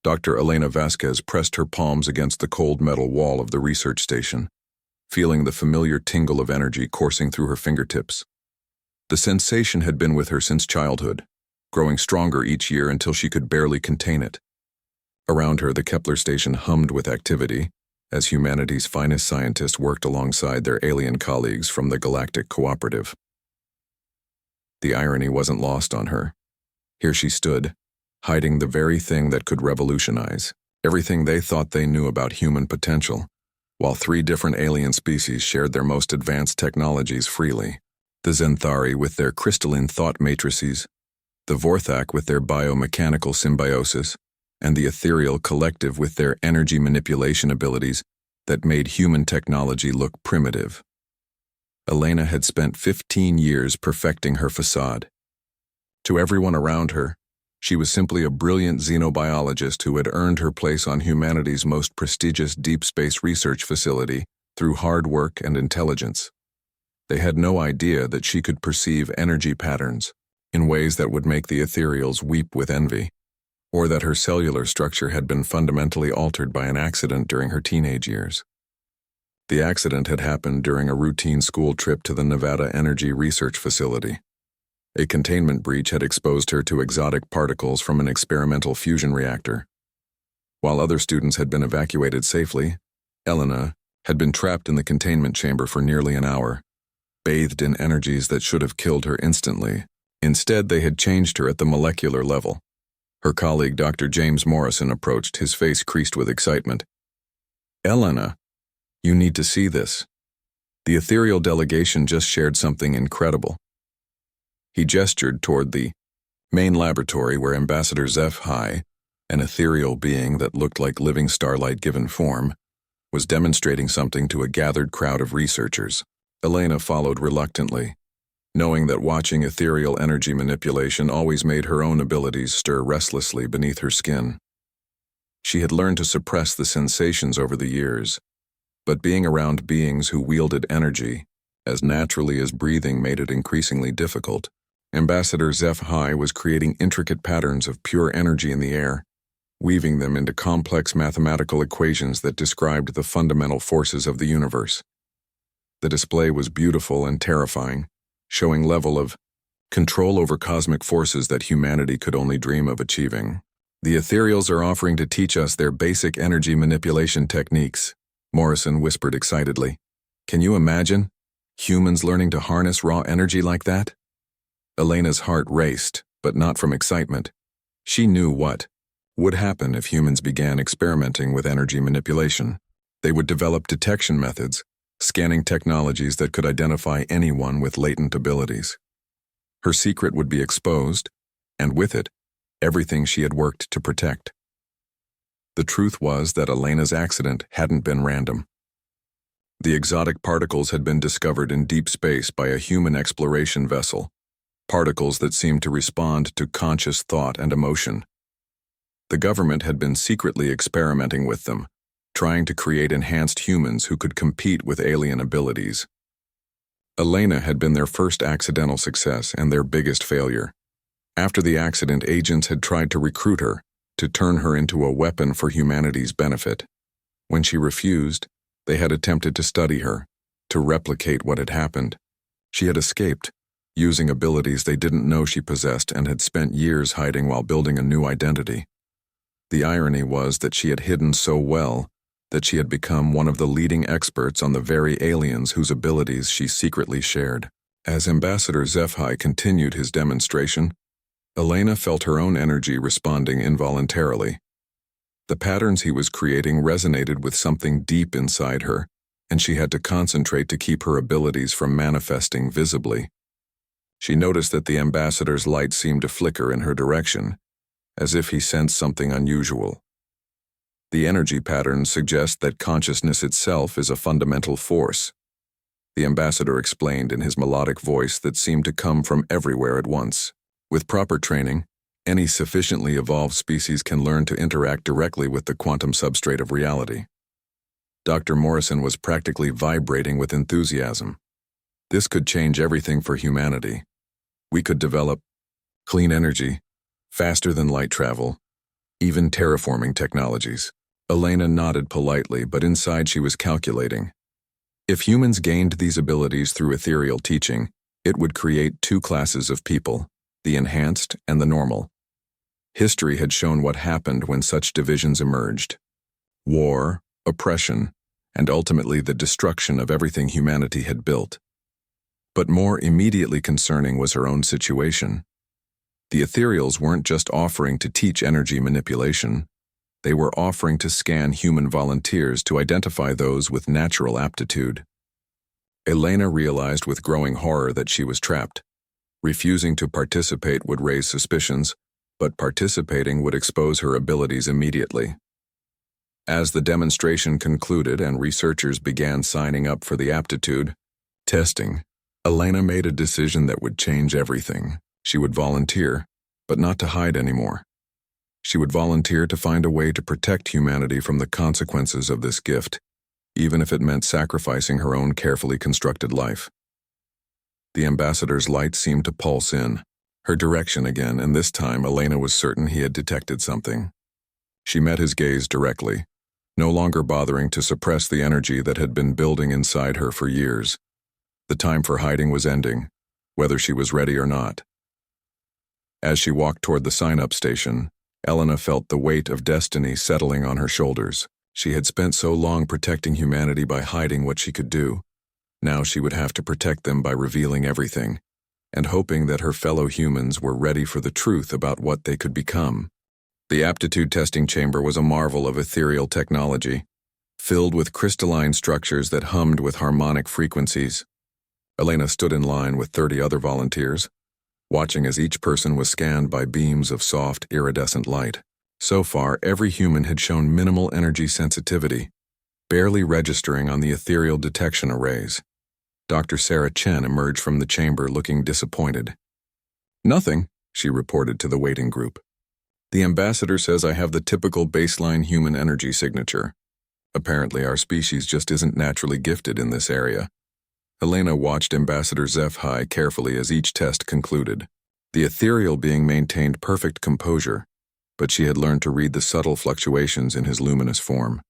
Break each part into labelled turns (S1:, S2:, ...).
S1: Dr. Elena Vasquez pressed her palms against the cold metal wall of the research station, feeling the familiar tingle of energy coursing through her fingertips. The sensation had been with her since childhood, growing stronger each year until she could barely contain it. Around her, the Kepler station hummed with activity, as humanity's finest scientists worked alongside their alien colleagues from the Galactic Cooperative. The irony wasn't lost on her. Here she stood, hiding the very thing that could revolutionize everything they thought they knew about human potential, while 3 different alien species shared their most advanced technologies freely. The Zenthari with their crystalline thought matrices, the Vorthak with their biomechanical symbiosis, and the ethereal collective with their energy manipulation abilities that made human technology look primitive. Elena had spent 15 years perfecting her facade. To everyone around her, she was simply a brilliant xenobiologist who had earned her place on humanity's most prestigious deep space research facility through hard work and intelligence. They had no idea that she could perceive energy patterns in ways that would make the ethereals weep with envy, or that her cellular structure had been fundamentally altered by an accident during her teenage years. The accident had happened during a routine school trip to the Nevada Energy Research Facility. A containment breach had exposed her to exotic particles from an experimental fusion reactor. While other students had been evacuated safely, Elena had been trapped in the containment chamber for nearly an hour, bathed in energies that should have killed her instantly. Instead, they had changed her at the molecular level. Her colleague, Dr. James Morrison, approached, his face creased with excitement. "Elena, you need to see this. The ethereal delegation just shared something incredible." He gestured toward the main laboratory where Ambassador HFY, an ethereal being that looked like living starlight given form, was demonstrating something to a gathered crowd of researchers. Elena followed reluctantly, knowing that watching ethereal energy manipulation always made her own abilities stir restlessly beneath her skin. She had learned to suppress the sensations over the years, but being around beings who wielded energy as naturally as breathing made it increasingly difficult. Ambassador HFY was creating intricate patterns of pure energy in the air, weaving them into complex mathematical equations that described the fundamental forces of the universe. The display was beautiful and terrifying, showing level of control over cosmic forces that humanity could only dream of achieving. "The ethereals are offering to teach us their basic energy manipulation techniques," Morrison whispered excitedly. "Can you imagine? Humans learning to harness raw energy like that?" Elena's heart raced, but not from excitement. She knew what would happen if humans began experimenting with energy manipulation. They would develop detection methods, scanning technologies that could identify anyone with latent abilities. Her secret would be exposed, and with it, everything she had worked to protect. The truth was that Elena's accident hadn't been random. The exotic particles had been discovered in deep space by a human exploration vessel, particles that seemed to respond to conscious thought and emotion. The government had been secretly experimenting with them, trying to create enhanced humans who could compete with alien abilities. Elena had been their first accidental success and their biggest failure. After the accident, agents had tried to recruit her, to turn her into a weapon for humanity's benefit. When she refused, they had attempted to study her, to replicate what had happened. She had escaped, using abilities they didn't know she possessed, and had spent years hiding while building a new identity. The irony was that she had hidden so well that she had become one of the leading experts on the very aliens whose abilities she secretly shared. As Ambassador HFY continued his demonstration, Elena felt her own energy responding involuntarily. The patterns he was creating resonated with something deep inside her, and she had to concentrate to keep her abilities from manifesting visibly. She noticed that the ambassador's light seemed to flicker in her direction, as if he sensed something unusual. The energy patterns suggest that consciousness itself is a fundamental force, the ambassador explained in his melodic voice that seemed to come from everywhere at once. With proper training, any sufficiently evolved species can learn to interact directly with the quantum substrate of reality. Dr. Morrison was practically vibrating with enthusiasm. This could change everything for humanity. We could develop clean energy, faster than light travel, even terraforming technologies. Elena nodded politely, but inside she was calculating. If humans gained these abilities through ethereal teaching, it would create two classes of people, the enhanced and the normal. History had shown what happened when such divisions emerged. War, oppression, and ultimately the destruction of everything humanity had built. But more immediately concerning was her own situation. The ethereals weren't just offering to teach energy manipulation. They were offering to scan human volunteers to identify those with natural aptitude. Elena realized with growing horror that she was trapped. Refusing to participate would raise suspicions, but participating would expose her abilities immediately. As the demonstration concluded and researchers began signing up for the aptitude testing, Elena made a decision that would change everything. She would volunteer, but not to hide anymore. She would volunteer to find a way to protect humanity from the consequences of this gift, even if it meant sacrificing her own carefully constructed life. The ambassador's light seemed to pulse in her direction again, and this time Elena was certain he had detected something. She met his gaze directly, no longer bothering to suppress the energy that had been building inside her for years. The time for hiding was ending, whether she was ready or not. As she walked toward the sign-up station, Elena felt the weight of destiny settling on her shoulders. She had spent so long protecting humanity by hiding what she could do. Now she would have to protect them by revealing everything, and hoping that her fellow humans were ready for the truth about what they could become. The aptitude testing chamber was a marvel of ethereal technology, filled with crystalline structures that hummed with harmonic frequencies. Elena stood in line with 30 other volunteers, watching as each person was scanned by beams of soft, iridescent light. So far, every human had shown minimal energy sensitivity, barely registering on the ethereal detection arrays. Dr. Sarah Chen emerged from the chamber looking disappointed. "Nothing," she reported to the waiting group. "The ambassador says I have the typical baseline human energy signature. Apparently our species just isn't naturally gifted in this area." Elena watched Ambassador HFY carefully as each test concluded. The ethereal being maintained perfect composure, but she had learned to read the subtle fluctuations in his luminous form.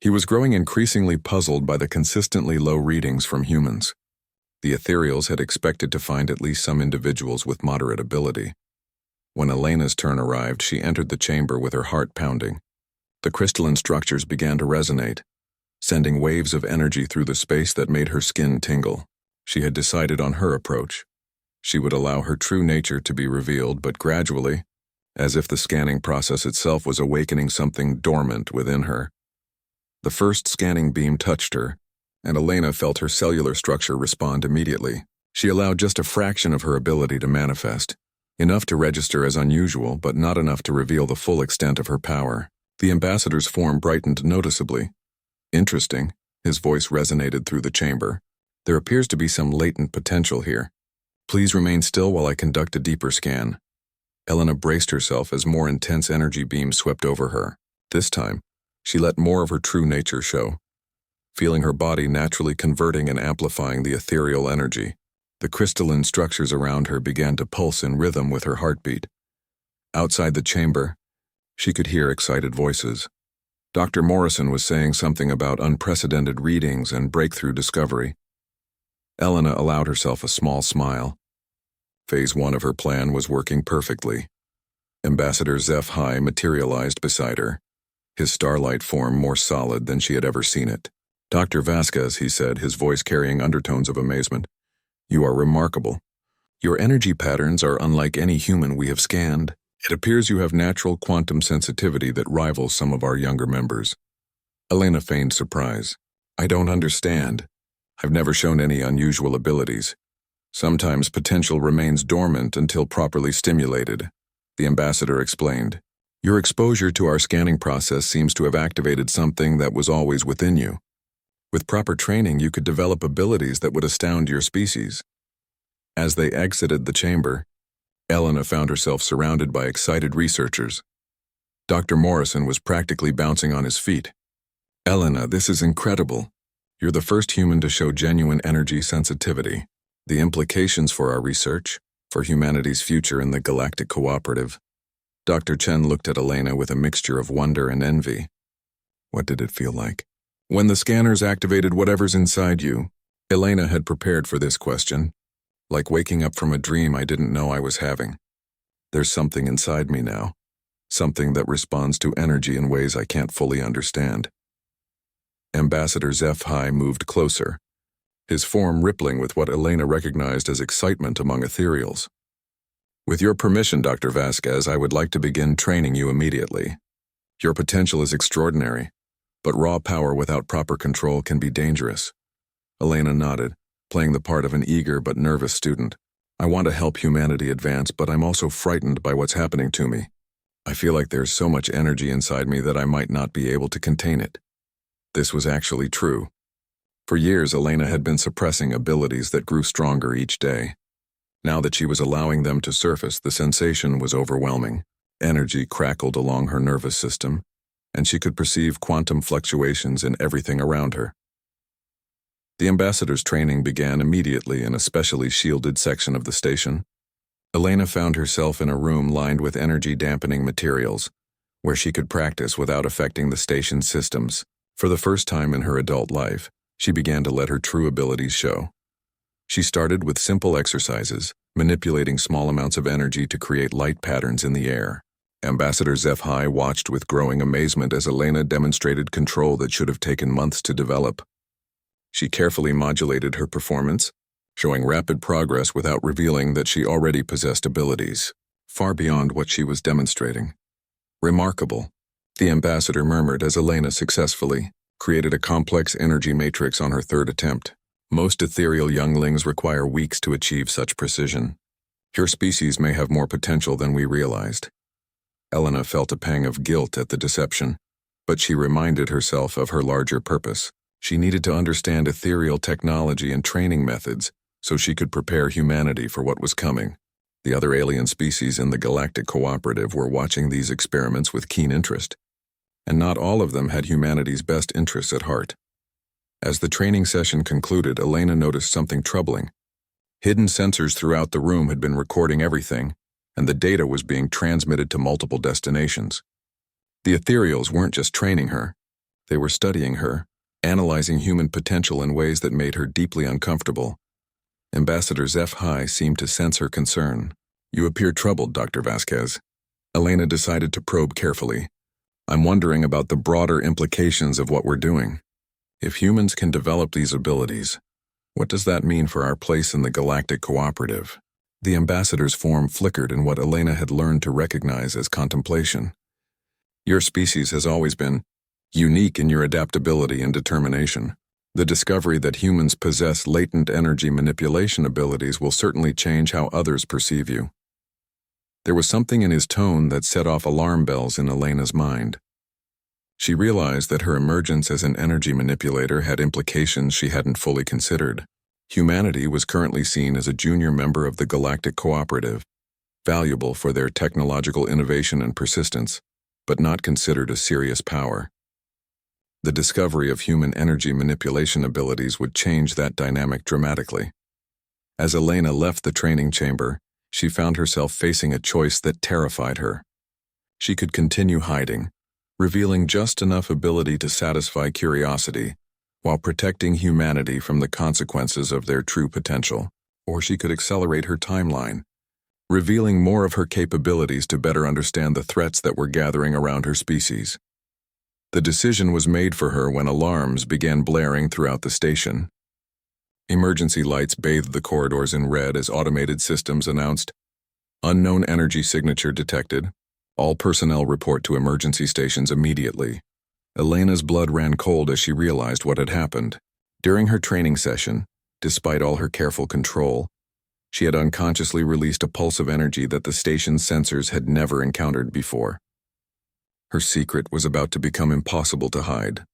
S1: He was growing increasingly puzzled by the consistently low readings from humans. The ethereals had expected to find at least some individuals with moderate ability. When Elena's turn arrived, she entered the chamber with her heart pounding. The crystalline structures began to resonate, sending waves of energy through the space that made her skin tingle. She had decided on her approach. She would allow her true nature to be revealed, but gradually, as if the scanning process itself was awakening something dormant within her. The first scanning beam touched her, and Elena felt her cellular structure respond immediately. She allowed just a fraction of her ability to manifest, enough to register as unusual, but not enough to reveal the full extent of her power. The ambassador's form brightened noticeably. "Interesting," his voice resonated through the chamber. "There appears to be some latent potential here. Please remain still while I conduct a deeper scan." Elena braced herself as more intense energy beams swept over her. This time, she let more of her true nature show, feeling her body naturally converting and amplifying the ethereal energy. The crystalline structures around her began to pulse in rhythm with her heartbeat. Outside the chamber, she could hear excited voices. Dr. Morrison was saying something about unprecedented readings and breakthrough discovery. Elena allowed herself a small smile. Phase 1 of her plan was working perfectly. Ambassador HFY materialized beside her, his starlight form more solid than she had ever seen it. "Dr. Vasquez," he said, his voice carrying undertones of amazement, "you are remarkable. Your energy patterns are unlike any human we have scanned. It appears you have natural quantum sensitivity that rivals some of our younger members." Elena feigned surprise. "I don't understand. I've never shown any unusual abilities. Sometimes potential remains dormant until properly stimulated," the ambassador explained. "Your exposure to our scanning process seems to have activated something that was always within you. With proper training, you could develop abilities that would astound your species." As they exited the chamber, Elena found herself surrounded by excited researchers. Dr. Morrison was practically bouncing on his feet. "Elena, this is incredible. You're the first human to show genuine energy sensitivity. The implications for our research, for humanity's future in the Galactic Cooperative, Dr. Chen looked at Elena with a mixture of wonder and envy. What did it feel like? When the scanners activated whatever's inside you, Elena had prepared for this question, like waking up from a dream I didn't know I was having. There's something inside me now, something that responds to energy in ways I can't fully understand. Ambassador HFY moved closer, his form rippling with what Elena recognized as excitement among ethereals. With your permission, Dr. Vasquez, I would like to begin training you immediately. Your potential is extraordinary, but raw power without proper control can be dangerous. Elena nodded, playing the part of an eager but nervous student. I want to help humanity advance, but I'm also frightened by what's happening to me. I feel like there's so much energy inside me that I might not be able to contain it. This was actually true. For years, Elena had been suppressing abilities that grew stronger each day. Now that she was allowing them to surface, the sensation was overwhelming. Energy crackled along her nervous system, and she could perceive quantum fluctuations in everything around her. The ambassador's training began immediately in a specially shielded section of the station. Elena found herself in a room lined with energy-dampening materials, where she could practice without affecting the station's systems. For the first time in her adult life, she began to let her true abilities show. She started with simple exercises, manipulating small amounts of energy to create light patterns in the air. Ambassador HFY watched with growing amazement as Elena demonstrated control that should have taken months to develop. She carefully modulated her performance, showing rapid progress without revealing that she already possessed abilities, far beyond what she was demonstrating. Remarkable, the ambassador murmured as Elena successfully created a complex energy matrix on her third attempt. Most ethereal younglings require weeks to achieve such precision. Your species may have more potential than we realized. Elena felt a pang of guilt at the deception, but she reminded herself of her larger purpose. She needed to understand ethereal technology and training methods so she could prepare humanity for what was coming. The other alien species in the Galactic Cooperative were watching these experiments with keen interest, and not all of them had humanity's best interests at heart. As the training session concluded, Elena noticed something troubling. Hidden sensors throughout the room had been recording everything, and the data was being transmitted to multiple destinations. The ethereals weren't just training her, they were studying her, analyzing human potential in ways that made her deeply uncomfortable. Ambassador HFY seemed to sense her concern. You appear troubled, Dr. Vasquez. Elena decided to probe carefully. I'm wondering about the broader implications of what we're doing. If humans can develop these abilities, what does that mean for our place in the Galactic Cooperative? The ambassador's form flickered in what Elena had learned to recognize as contemplation. Your species has always been unique in your adaptability and determination. The discovery that humans possess latent energy manipulation abilities will certainly change how others perceive you. There was something in his tone that set off alarm bells in Elena's mind. She realized that her emergence as an energy manipulator had implications she hadn't fully considered. Humanity was currently seen as a junior member of the Galactic Cooperative, valuable for their technological innovation and persistence, but not considered a serious power. The discovery of human energy manipulation abilities would change that dynamic dramatically. As Elena left the training chamber, she found herself facing a choice that terrified her. She could continue hiding, revealing just enough ability to satisfy curiosity, while protecting humanity from the consequences of their true potential. Or she could accelerate her timeline, revealing more of her capabilities to better understand the threats that were gathering around her species. The decision was made for her when alarms began blaring throughout the station. Emergency lights bathed the corridors in red as automated systems announced, "Unknown energy signature detected. All personnel report to emergency stations immediately." Elena's blood ran cold as she realized what had happened. During her training session, despite all her careful control, she had unconsciously released a pulse of energy that the station's sensors had never encountered before. Her secret was about to become impossible to hide.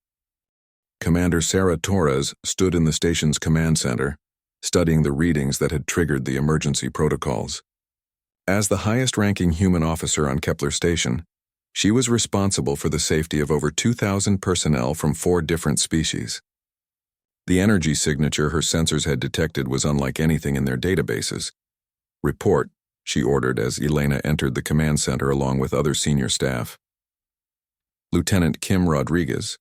S1: Commander Sarah Torres stood in the station's command center, studying the readings that had triggered the emergency protocols. As the highest-ranking human officer on Kepler Station, she was responsible for the safety of over 2,000 personnel from 4 different species. The energy signature her sensors had detected was unlike anything in their databases. "Report," she ordered as Elena entered the command center along with other senior staff. Lieutenant Kim Rodriguez,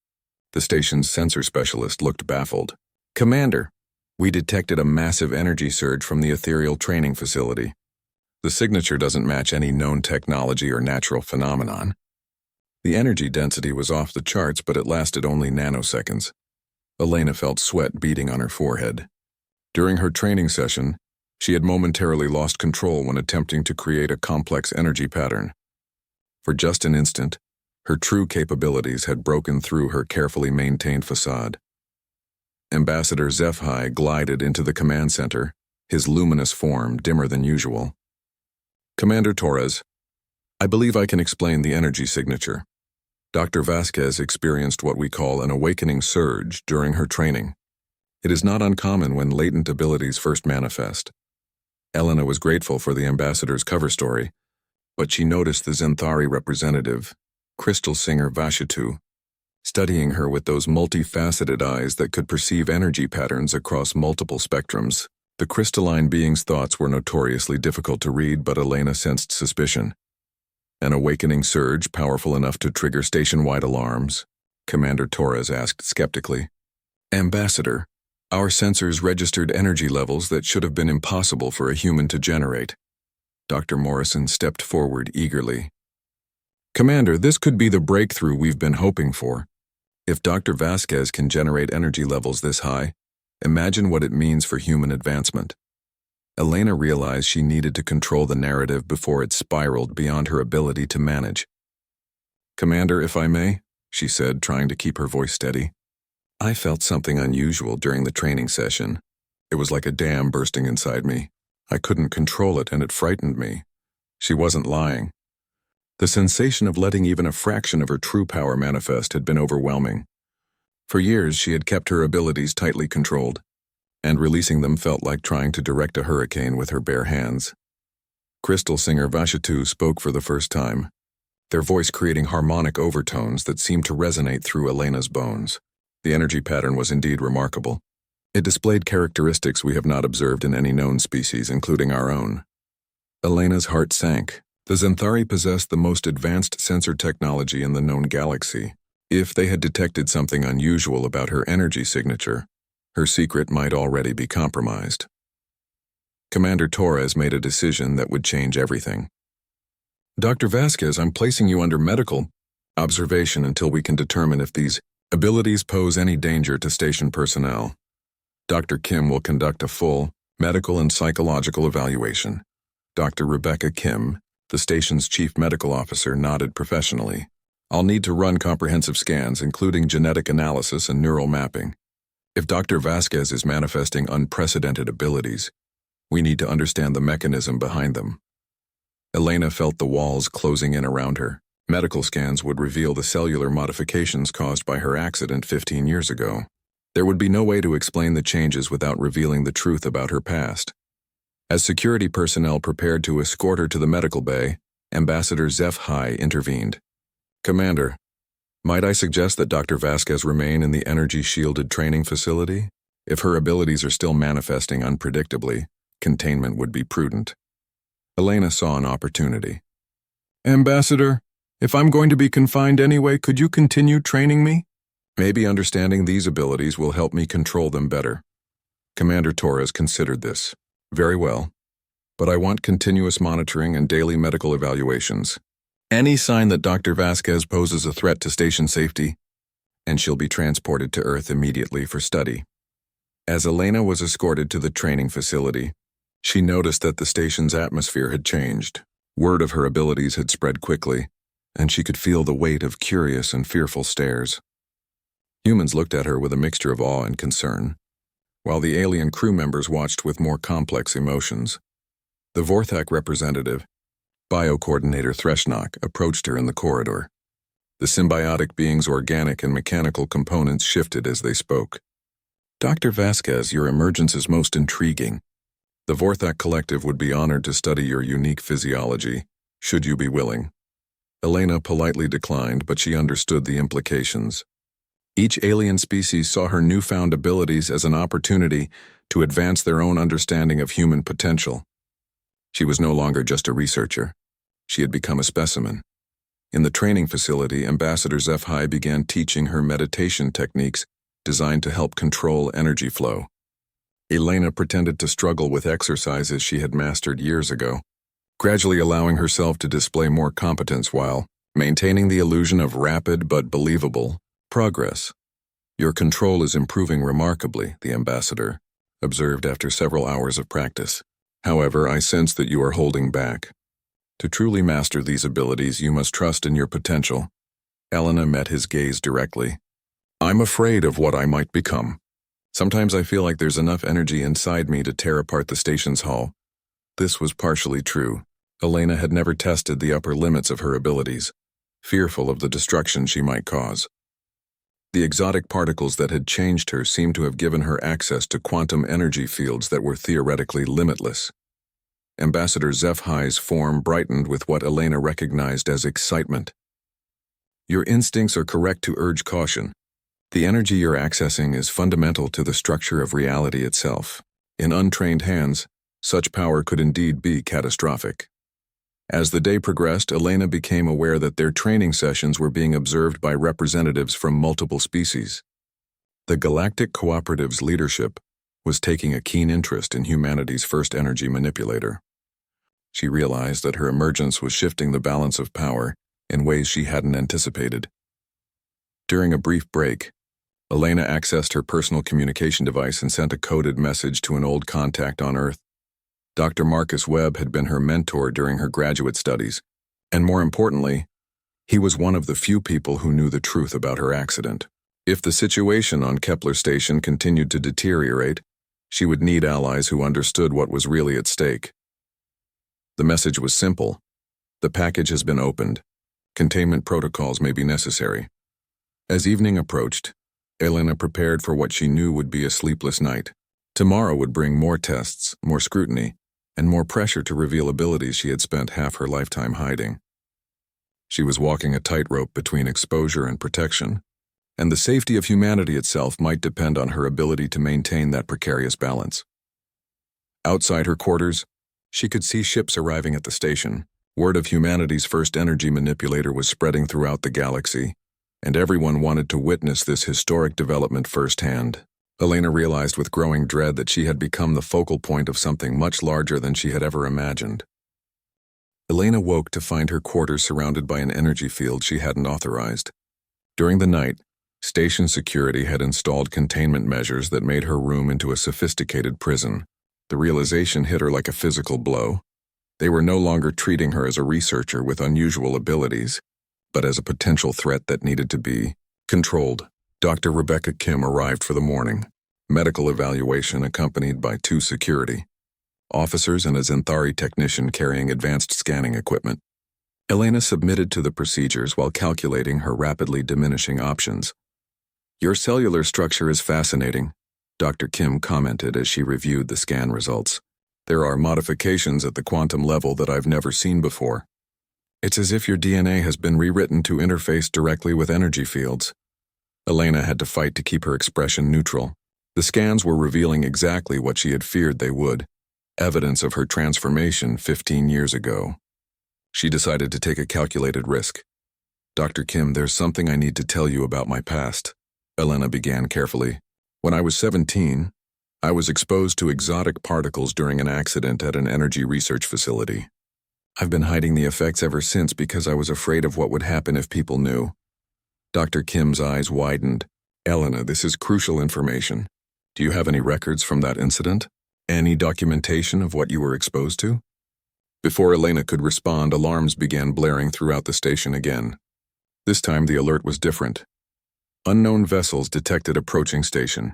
S1: the station's sensor specialist, looked baffled. "Commander, we detected a massive energy surge from the ethereal training facility. The signature doesn't match any known technology or natural phenomenon." The energy density was off the charts, but it lasted only nanoseconds. Elena felt sweat beading on her forehead. During her training session, she had momentarily lost control when attempting to create a complex energy pattern. For just an instant, her true capabilities had broken through her carefully maintained facade. Ambassador HFY glided into the command center, his luminous form dimmer than usual. "Commander Torres, I believe I can explain the energy signature. Dr. Vasquez experienced what we call an awakening surge during her training. It is not uncommon when latent abilities first manifest." Elena was grateful for the ambassador's cover story, but she noticed the Zenthari representative, Crystal Singer Vashitu, studying her with those multifaceted eyes that could perceive energy patterns across multiple spectrums. The crystalline being's thoughts were notoriously difficult to read, but Elena sensed suspicion. "An awakening surge powerful enough to trigger station-wide alarms?" Commander Torres asked skeptically. "Ambassador, our sensors registered energy levels that should have been impossible for a human to generate." Dr. Morrison stepped forward eagerly. "Commander, this could be the breakthrough we've been hoping for. If Dr. Vasquez can generate energy levels this high, imagine what it means for human advancement." Elena realized she needed to control the narrative before it spiraled beyond her ability to manage. "Commander, if I may," she said, trying to keep her voice steady. "I felt something unusual during the training session. It was like a dam bursting inside me. I couldn't control it, and it frightened me." She wasn't lying. The sensation of letting even a fraction of her true power manifest had been overwhelming. For years, she had kept her abilities tightly controlled, and releasing them felt like trying to direct a hurricane with her bare hands. Crystal Singer Vashitu spoke for the first time, their voice creating harmonic overtones that seemed to resonate through Elena's bones. The energy pattern was indeed remarkable. It displayed characteristics we have not observed in any known species, including our own. Elena's heart sank. The Zenthari possessed the most advanced sensor technology in the known galaxy. If they had detected something unusual about her energy signature, her secret might already be compromised. Commander Torres made a decision that would change everything. "Dr. Vasquez, I'm placing you under medical observation until we can determine if these abilities pose any danger to station personnel. Dr. Kim will conduct a full medical and psychological evaluation." Dr. Rebecca Kim, the station's chief medical officer, nodded professionally. "I'll need to run comprehensive scans, including genetic analysis and neural mapping. If Dr. Vasquez is manifesting unprecedented abilities, we need to understand the mechanism behind them." Elena felt the walls closing in around her. Medical scans would reveal the cellular modifications caused by her accident 15 years ago. There would be no way to explain the changes without revealing the truth about her past. As security personnel prepared to escort her to the medical bay, Ambassador HFY intervened. "Commander, might I suggest that Dr. Vasquez remain in the energy-shielded training facility? If her abilities are still manifesting unpredictably, containment would be prudent." Elena saw an opportunity. "Ambassador, if I'm going to be confined anyway, could you continue training me? Maybe understanding these abilities will help me control them better." Commander Torres considered this. "Very well, but I want continuous monitoring and daily medical evaluations. Any sign that Dr. Vasquez poses a threat to station safety, and she'll be transported to Earth immediately for study." As Elena was escorted to the training facility, she noticed that the station's atmosphere had changed. Word of her abilities had spread quickly, and she could feel the weight of curious and fearful stares. Humans looked at her with a mixture of awe and concern, while the alien crew members watched with more complex emotions. The Vorthak representative, Bio-Coordinator Threshnok, approached her in the corridor. The symbiotic being's organic and mechanical components shifted as they spoke. "Dr. Vasquez, your emergence is most intriguing. The Vorthak Collective would be honored to study your unique physiology, should you be willing." Elena politely declined, but she understood the implications. Each alien species saw her newfound abilities as an opportunity to advance their own understanding of human potential. She was no longer just a researcher. She had become a specimen. In the training facility, Ambassador HFY began teaching her meditation techniques designed to help control energy flow. Elena pretended to struggle with exercises she had mastered years ago, gradually allowing herself to display more competence while maintaining the illusion of rapid but believable progress. "Your control is improving remarkably," the ambassador observed after several hours of practice. "However, I sense that you are holding back. To truly master these abilities, you must trust in your potential." Elena met his gaze directly. "I'm afraid of what I might become. Sometimes I feel like there's enough energy inside me to tear apart the station's hull." This was partially true. Elena had never tested the upper limits of her abilities, fearful of the destruction she might cause. The exotic particles that had changed her seemed to have given her access to quantum energy fields that were theoretically limitless. Ambassador HFY's form brightened with what Elena recognized as excitement. "Your instincts are correct to urge caution. The energy you're accessing is fundamental to the structure of reality itself. In untrained hands, such power could indeed be catastrophic." As the day progressed, Elena became aware that their training sessions were being observed by representatives from multiple species. The Galactic Cooperative's leadership was taking a keen interest in humanity's first energy manipulator. She realized that her emergence was shifting the balance of power in ways she hadn't anticipated. During a brief break, Elena accessed her personal communication device and sent a coded message to an old contact on Earth. Dr. Marcus Webb had been her mentor during her graduate studies, and more importantly, he was one of the few people who knew the truth about her accident. If the situation on Kepler Station continued to deteriorate, she would need allies who understood what was really at stake. The message was simple. "The package has been opened. Containment protocols may be necessary." As evening approached, Elena prepared for what she knew would be a sleepless night. Tomorrow would bring more tests, more scrutiny, and more pressure to reveal abilities she had spent half her lifetime hiding. She was walking a tightrope between exposure and protection, and the safety of humanity itself might depend on her ability to maintain that precarious balance. Outside her quarters, she could see ships arriving at the station. Word of humanity's first energy manipulator was spreading throughout the galaxy, and everyone wanted to witness this historic development firsthand. Elena realized with growing dread that she had become the focal point of something much larger than she had ever imagined. Elena woke to find her quarters surrounded by an energy field she hadn't authorized. During the night, station security had installed containment measures that made her room into a sophisticated prison. The realization hit her like a physical blow. They were no longer treating her as a researcher with unusual abilities, but as a potential threat that needed to be controlled. Dr. Rebecca Kim arrived for the morning, medical evaluation accompanied by 2 security officers and a Xanthari technician carrying advanced scanning equipment. Elena submitted to the procedures while calculating her rapidly diminishing options. "Your cellular structure is fascinating," Dr. Kim commented as she reviewed the scan results. "There are modifications at the quantum level that I've never seen before. It's as if your DNA has been rewritten to interface directly with energy fields." Elena had to fight to keep her expression neutral. The scans were revealing exactly what she had feared they would, evidence of her transformation 15 years ago. She decided to take a calculated risk. "Dr. Kim, there's something I need to tell you about my past," Elena began carefully. "When I was 17, I was exposed to exotic particles during an accident at an energy research facility. I've been hiding the effects ever since because I was afraid of what would happen if people knew." Dr. Kim's eyes widened. "Elena, this is crucial information. Do you have any records from that incident? Any documentation of what you were exposed to?" Before Elena could respond, alarms began blaring throughout the station again. This time the alert was different. Unknown vessels detected approaching station.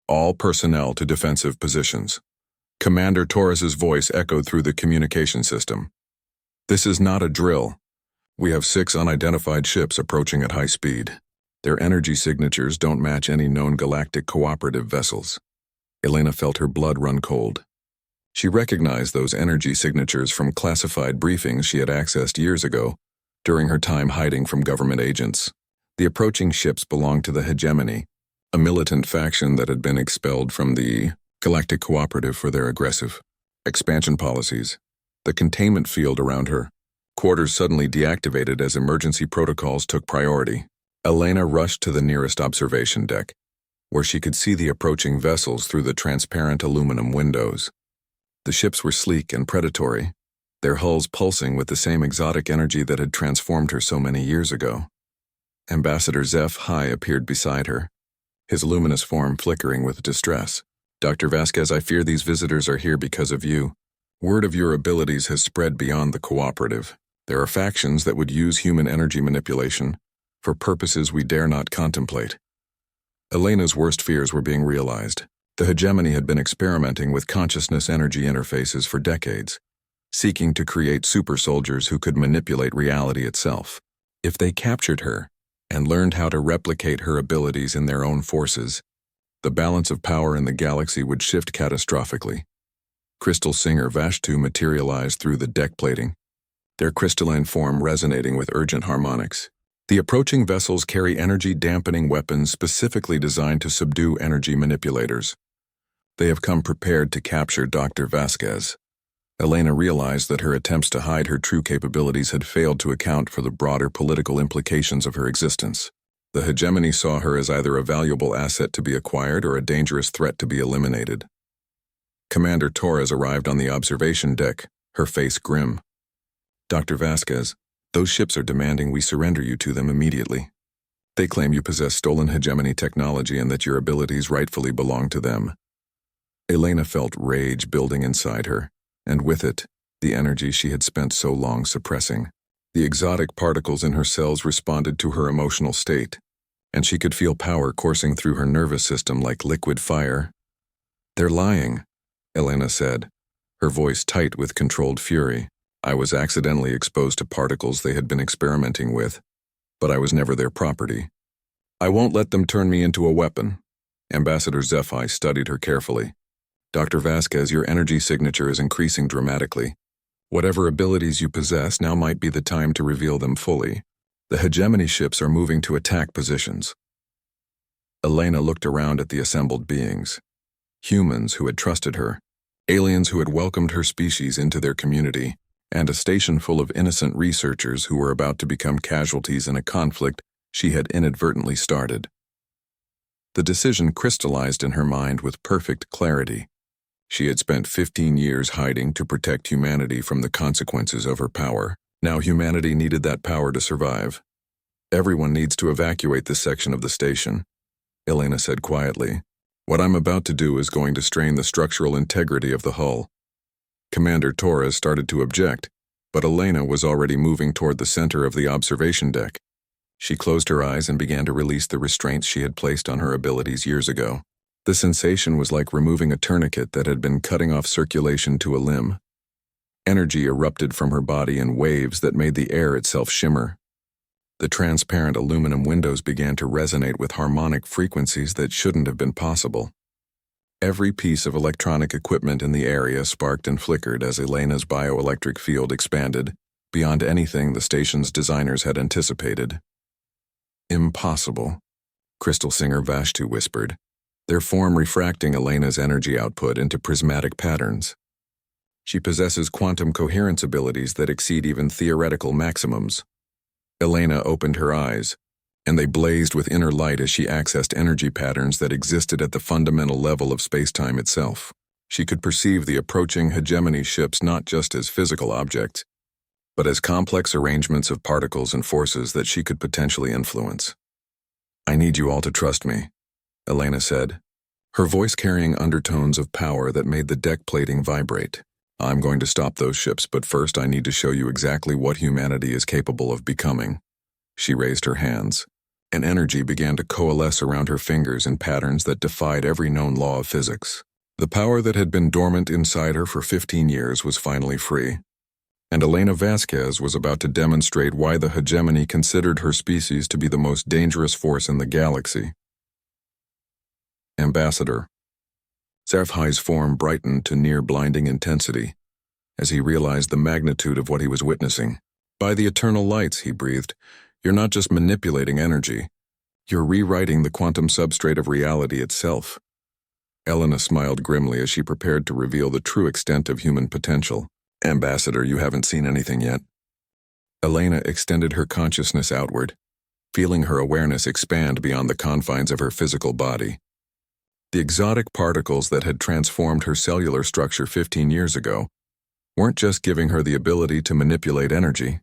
S1: All personnel to defensive positions. Commander Torres's voice echoed through the communication system. "This is not a drill. We have 6 unidentified ships approaching at high speed. Their energy signatures don't match any known Galactic Cooperative vessels." Elena felt her blood run cold. She recognized those energy signatures from classified briefings she had accessed years ago, during her time hiding from government agents. The approaching ships belonged to the Hegemony, a militant faction that had been expelled from the Galactic Cooperative for their aggressive expansion policies. The containment field around her quarters suddenly deactivated as emergency protocols took priority. Elena rushed to the nearest observation deck, where she could see the approaching vessels through the transparent aluminum windows. The ships were sleek and predatory, their hulls pulsing with the same exotic energy that had transformed her so many years ago. Ambassador HFY appeared beside her, his luminous form flickering with distress. "Dr. Vasquez, I fear these visitors are here because of you. Word of your abilities has spread beyond the cooperative. There are factions that would use human energy manipulation for purposes we dare not contemplate." Elena's worst fears were being realized. The hegemony had been experimenting with consciousness energy interfaces for decades, seeking to create super soldiers who could manipulate reality itself. If they captured her and learned how to replicate her abilities in their own forces, the balance of power in the galaxy would shift catastrophically. Crystal Singer Vashtu materialized through the deck plating, their crystalline form resonating with urgent harmonics. The approaching vessels carry energy-dampening weapons specifically designed to subdue energy manipulators. They have come prepared to capture Dr. Vasquez. Elena realized that her attempts to hide her true capabilities had failed to account for the broader political implications of her existence. The hegemony saw her as either a valuable asset to be acquired or a dangerous threat to be eliminated. Commander Torres arrived on the observation deck, her face grim. "Dr. Vasquez, those ships are demanding we surrender you to them immediately. They claim you possess stolen hegemony technology and that your abilities rightfully belong to them." Elena felt rage building inside her, and with it, the energy she had spent so long suppressing. The exotic particles in her cells responded to her emotional state, and she could feel power coursing through her nervous system like liquid fire. "They're lying," Elena said, her voice tight with controlled fury. "I was accidentally exposed to particles they had been experimenting with, but I was never their property. I won't let them turn me into a weapon." Ambassador HFY studied her carefully. "Dr. Vasquez, your energy signature is increasing dramatically. Whatever abilities you possess, now might be the time to reveal them fully. The hegemony ships are moving to attack positions." Elena looked around at the assembled beings. Humans who had trusted her, aliens who had welcomed her species into their community, and a station full of innocent researchers who were about to become casualties in a conflict she had inadvertently started. The decision crystallized in her mind with perfect clarity. She had spent 15 years hiding to protect humanity from the consequences of her power. Now humanity needed that power to survive. "Everyone needs to evacuate this section of the station," Elena said quietly. "What I'm about to do is going to strain the structural integrity of the hull." Commander Torres started to object, but Elena was already moving toward the center of the observation deck. She closed her eyes and began to release the restraints she had placed on her abilities years ago. The sensation was like removing a tourniquet that had been cutting off circulation to a limb. Energy erupted from her body in waves that made the air itself shimmer. The transparent aluminum windows began to resonate with harmonic frequencies that shouldn't have been possible. Every piece of electronic equipment in the area sparked and flickered as Elena's bioelectric field expanded, beyond anything the station's designers had anticipated. "Impossible," Crystal Singer Vashtu whispered, their form refracting Elena's energy output into prismatic patterns. "She possesses quantum coherence abilities that exceed even theoretical maximums." Elena opened her eyes, and they blazed with inner light as she accessed energy patterns that existed at the fundamental level of space-time itself. She could perceive the approaching hegemony ships not just as physical objects, but as complex arrangements of particles and forces that she could potentially influence. "I need you all to trust me," Elena said, her voice carrying undertones of power that made the deck plating vibrate. "I'm going to stop those ships, but first I need to show you exactly what humanity is capable of becoming." She raised her hands, and energy began to coalesce around her fingers in patterns that defied every known law of physics. The power that had been dormant inside her for 15 years was finally free, and Elena Vasquez was about to demonstrate why the hegemony considered her species to be the most dangerous force in the galaxy. "Ambassador." HFY's form brightened to near-blinding intensity as he realized the magnitude of what he was witnessing. "By the eternal lights," he breathed, "you're not just manipulating energy. You're rewriting the quantum substrate of reality itself." Elena smiled grimly as she prepared to reveal the true extent of human potential. Ambassador, you haven't seen anything yet. Elena extended her consciousness outward, feeling her awareness expand beyond the confines of her physical body. The exotic particles that had transformed her cellular structure 15 years ago weren't just giving her the ability to manipulate energy.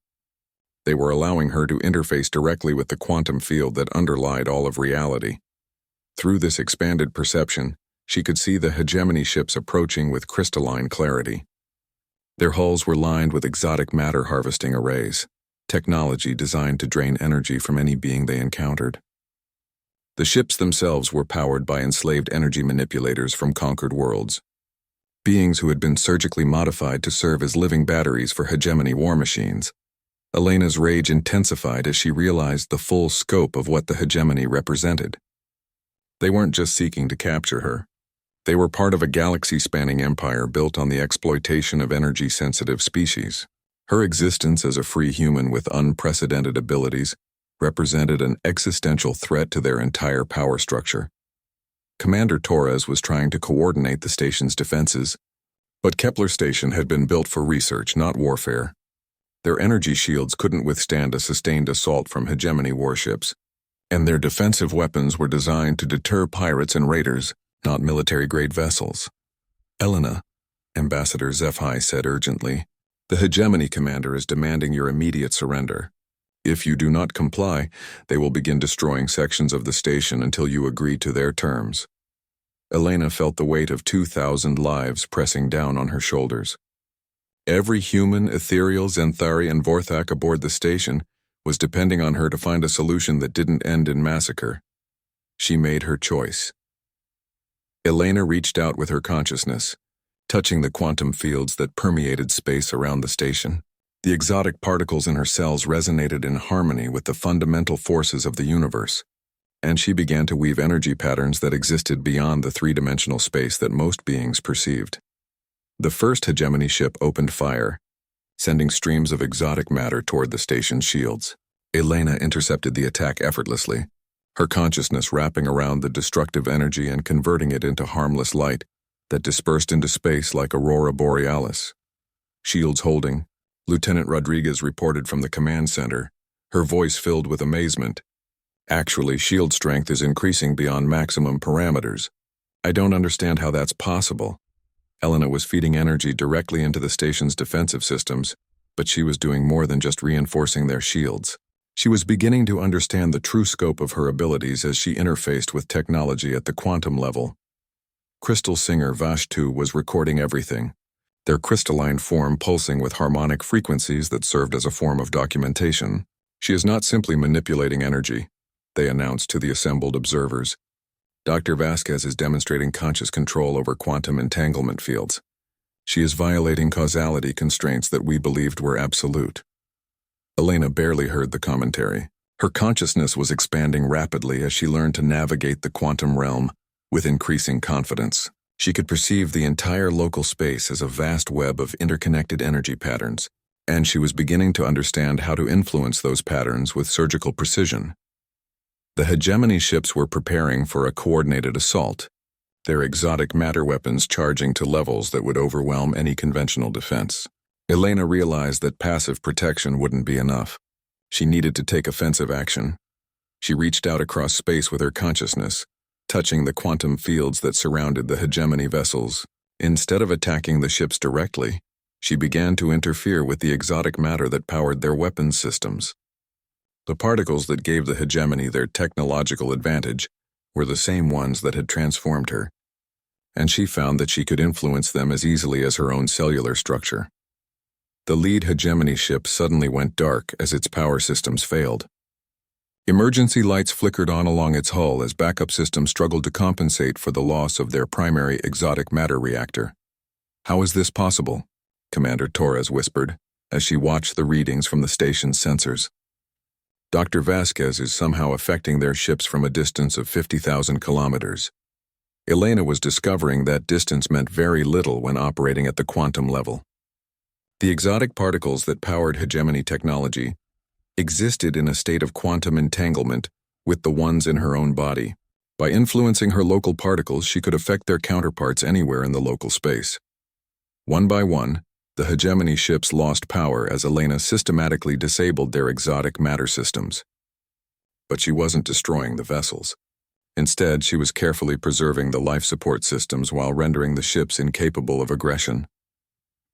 S1: They were allowing her to interface directly with the quantum field that underlied all of reality. Through this expanded perception, she could see the hegemony ships approaching with crystalline clarity. Their hulls were lined with exotic matter harvesting arrays, technology designed to drain energy from any being they encountered. The ships themselves were powered by enslaved energy manipulators from conquered worlds, beings who had been surgically modified to serve as living batteries for hegemony war machines. Elena's rage intensified as she realized the full scope of what the hegemony represented. They weren't just seeking to capture her. They were part of a galaxy-spanning empire built on the exploitation of energy-sensitive species. Her existence as a free human with unprecedented abilities represented an existential threat to their entire power structure. Commander Torres was trying to coordinate the station's defenses, but Kepler Station had been built for research, not warfare. Their energy shields couldn't withstand a sustained assault from hegemony warships, and their defensive weapons were designed to deter pirates and raiders, not military-grade vessels. Elena, Ambassador HFY said urgently, the hegemony commander is demanding your immediate surrender. If you do not comply, they will begin destroying sections of the station until you agree to their terms. Elena felt the weight of 2,000 lives pressing down on her shoulders. Every human, ethereal, Zenthari, and Vorthak aboard the station was depending on her to find a solution that didn't end in massacre. She made her choice. Elena reached out with her consciousness, touching the quantum fields that permeated space around the station. The exotic particles in her cells resonated in harmony with the fundamental forces of the universe, and she began to weave energy patterns that existed beyond the three-dimensional space that most beings perceived. The first hegemony ship opened fire, sending streams of exotic matter toward the station's shields. Elena intercepted the attack effortlessly, her consciousness wrapping around the destructive energy and converting it into harmless light that dispersed into space like aurora borealis. Shields holding, Lieutenant Rodriguez reported from the command center, her voice filled with amazement. Actually, shield strength is increasing beyond maximum parameters. I don't understand how that's possible. Elena was feeding energy directly into the station's defensive systems, but she was doing more than just reinforcing their shields. She was beginning to understand the true scope of her abilities as she interfaced with technology at the quantum level. Crystal singer Vashtu was recording everything, their crystalline form pulsing with harmonic frequencies that served as a form of documentation. She is not simply manipulating energy, they announced to the assembled observers. Dr. Vasquez is demonstrating conscious control over quantum entanglement fields. She is violating causality constraints that we believed were absolute. Elena barely heard the commentary. Her consciousness was expanding rapidly as she learned to navigate the quantum realm with increasing confidence. She could perceive the entire local space as a vast web of interconnected energy patterns, and she was beginning to understand how to influence those patterns with surgical precision. The hegemony ships were preparing for a coordinated assault, their exotic matter weapons charging to levels that would overwhelm any conventional defense. Elena realized that passive protection wouldn't be enough. She needed to take offensive action. She reached out across space with her consciousness, touching the quantum fields that surrounded the hegemony vessels. Instead of attacking the ships directly, she began to interfere with the exotic matter that powered their weapons systems. The particles that gave the hegemony their technological advantage were the same ones that had transformed her, and she found that she could influence them as easily as her own cellular structure. The lead hegemony ship suddenly went dark as its power systems failed. Emergency lights flickered on along its hull as backup systems struggled to compensate for the loss of their primary exotic matter reactor. "How is this possible?" Commander Torres whispered as she watched the readings from the station's sensors. "Dr. Vasquez is somehow affecting their ships from a distance of 50,000 kilometers." Elena was discovering that distance meant very little when operating at the quantum level. The exotic particles that powered hegemony technology existed in a state of quantum entanglement with the ones in her own body. By influencing her local particles, she could affect their counterparts anywhere in the local space. One by one, The hegemony ships lost power as Elena systematically disabled their exotic matter systems. But she wasn't destroying the vessels. Instead, she was carefully preserving the life support systems while rendering the ships incapable of aggression.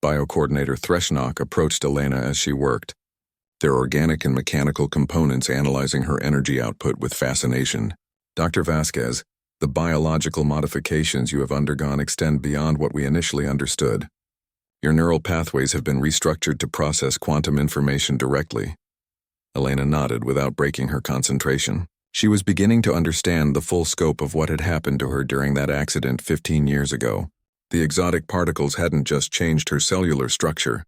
S1: Biocoordinator Threshnok approached Elena as she worked, their organic and mechanical components analyzing her energy output with fascination. Dr. Vasquez, the biological modifications you have undergone extend beyond what we initially understood. Your neural pathways have been restructured to process quantum information directly. Elena nodded without breaking her concentration. She was beginning to understand the full scope of what had happened to her during that accident 15 years ago. The exotic particles hadn't just changed her cellular structure.